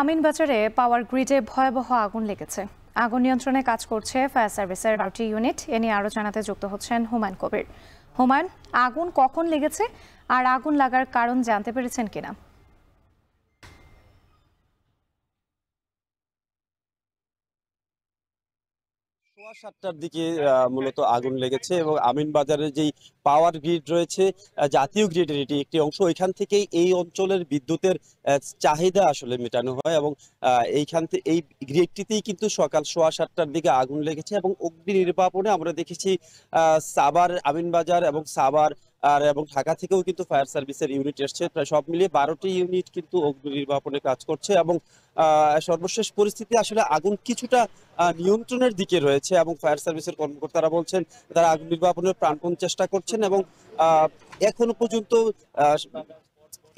আমিনবাজারে পাওয়ার গ্রিডে ভয়াবহ আগুন লেগেছে। আগুন নিয়ন্ত্রণে কাজ করছে ফায়ার সার্ভিসের 12টি ইউনিট। এ নিয়ে আরও জানাতে যুক্ত হচ্ছেন হুমায়ুন কবির। হুমায়ুন, আগুন কখন লেগেছে আর আগুন লাগার কারণ জানতে পেরেছেন কিনা? সোয়া ৭টার দিকে মূলত আগুন লেগেছে এবং আমিনবাজারের যেই পাওয়ার গ্রিড রয়েছে, জাতীয় গ্রিডের এটি একটি অংশ। এখান থেকেই এই অঞ্চলের বিদ্যুতের চাহিদা আসলে মেটানো হয় এবং এই গ্রিডটিতেই কিন্তু সকাল সোয়া ৭টার দিকে আগুন লেগেছে এবং অগ্নি নির্বাপনে আমরা দেখেছি সাভার, আমিনবাজার এবং সাভার এবং ঢাকা থেকেও কিন্তু ফায়ার সার্ভিসের ইউনিট এসছে। প্রায় সব মিলিয়ে 12টি ইউনিট কিন্তু অগ্নি নির্বাপনে কাজ করছে এবং সর্বশেষ পরিস্থিতি আসলে আগুন কিছুটা নিয়ন্ত্রণের দিকে রয়েছে এবং ফায়ার সার্ভিসের কর্মকর্তারা বলছেন তারা আগুন নির্বাপনের প্রাণপণ চেষ্টা করছেন এবং আহ, এখনো পর্যন্ত আহ,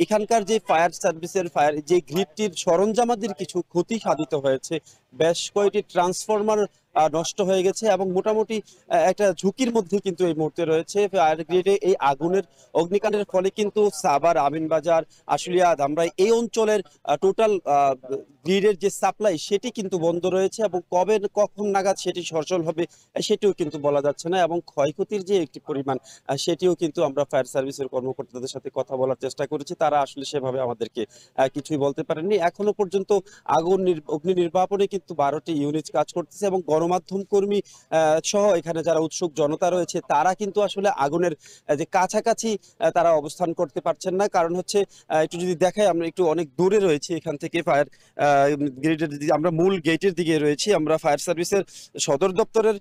এখানকার যে ফায়ার সার্ভিসের ফায়ার যে গ্রিডটির সরঞ্জামাদির কিছু ক্ষতি সাধিত হয়েছে। বেশ কয়েকটি ট্রান্সফরমার নষ্ট হয়ে গেছে এবং মোটামুটি একটা ঝুঁকির মধ্যে কিন্তু এই মুহূর্তে রয়েছে ফায়ার গ্রিডে। এই আগুনের অগ্নিকাণ্ডের ফলে কিন্তু সাভার, আমিনবাজার, আশুলিয়া, ধামরাই এই অঞ্চলের টোটাল গ্রিডের যে সাপ্লাই সেটি কিন্তু বন্ধ রয়েছে এবং কবে কখন নাগাদ সেটি সচল হবে সেটিও কিন্তু বলা যাচ্ছে না এবং ক্ষয়ক্ষতির যে একটি পরিমাণ সেটিও কিন্তু আমরা ফায়ার সার্ভিসের কর্মকর্তাদের সাথে কথা বলার চেষ্টা করেছি। তারা আসলে সেভাবে আমাদেরকে কিছুই বলতে পারেননি এখনো পর্যন্ত। অগ্নি নির্বাপনে কিন্তু 12টি ইউনিট কাজ করতেছে এবং গণমাধ্যম কর্মী সহ এখানে যারা উৎসুক জনতা রয়েছে তারা কিন্তু আসলে আগুনের যে কাছাকাছি তারা অবস্থান করতে পারছেন না। কারণ হচ্ছে একটু যদি দেখাই, আমরা একটু অনেক দূরে রয়েছি এখান থেকে ফায়ার গ্রিডের দিকে, আমরা মূল গেটের দিকে রয়েছি। আমরা ফায়ার সার্ভিসের সদর দপ্তরের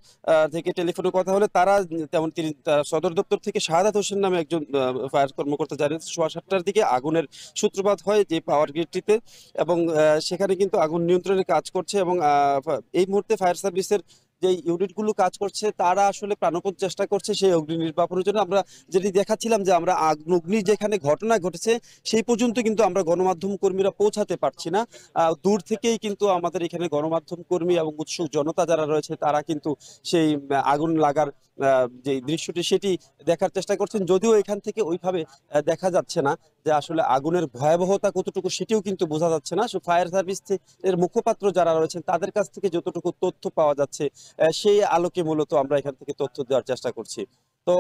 থেকে টেলিফোনে কথা হলে তারা তেমন তিনি সদর দপ্তর থেকে শাহাদাত হোসেন নামে একজন ফায়ার কর্মকর্তা জানিয়েছে সোয়া 7টার দিকে আগুনের সূত্রপাত হয় যে পাওয়ার গ্রিডটিতে এবং সেখানে কিন্তু আগুন নিয়ন্ত্রণে কাজ করছে এবং এই মুহূর্তে ফায়ার সার্ভিসের যে ইউনিটগুলো কাজ করছে তারা আসলে প্রাণপণ চেষ্টা করছে সেই অগ্নি নির্বাপনের জন্য। আমরা যেটি দেখাচ্ছিলাম যে আমরা অগ্নি যেখানে ঘটনা ঘটেছে সেই পর্যন্ত কিন্তু আমরা গণমাধ্যম কর্মীরা পৌঁছাতে পারছি না। দূর থেকেই কিন্তু আমাদের এখানে গণমাধ্যম কর্মী এবং উৎসুক জনতা যারা রয়েছে তারা কিন্তু সেই আগুন লাগার যে দৃশ্যটি সেটি দেখার চেষ্টা করছেন, যদিও এখান থেকে ওইভাবে দেখা যাচ্ছে না যে আসলে আগুনের ভয়াবহতা কতটুকু সেটিও কিন্তু বোঝা যাচ্ছে না। ফায়ার সার্ভিস এর মুখপাত্র যারা রয়েছেন তাদের কাছ থেকে যতটুকু তথ্য পাওয়া যাচ্ছে সেই আলোকে মূলত আমরা এখান থেকে তথ্য দেওয়ার চেষ্টা করছি। তো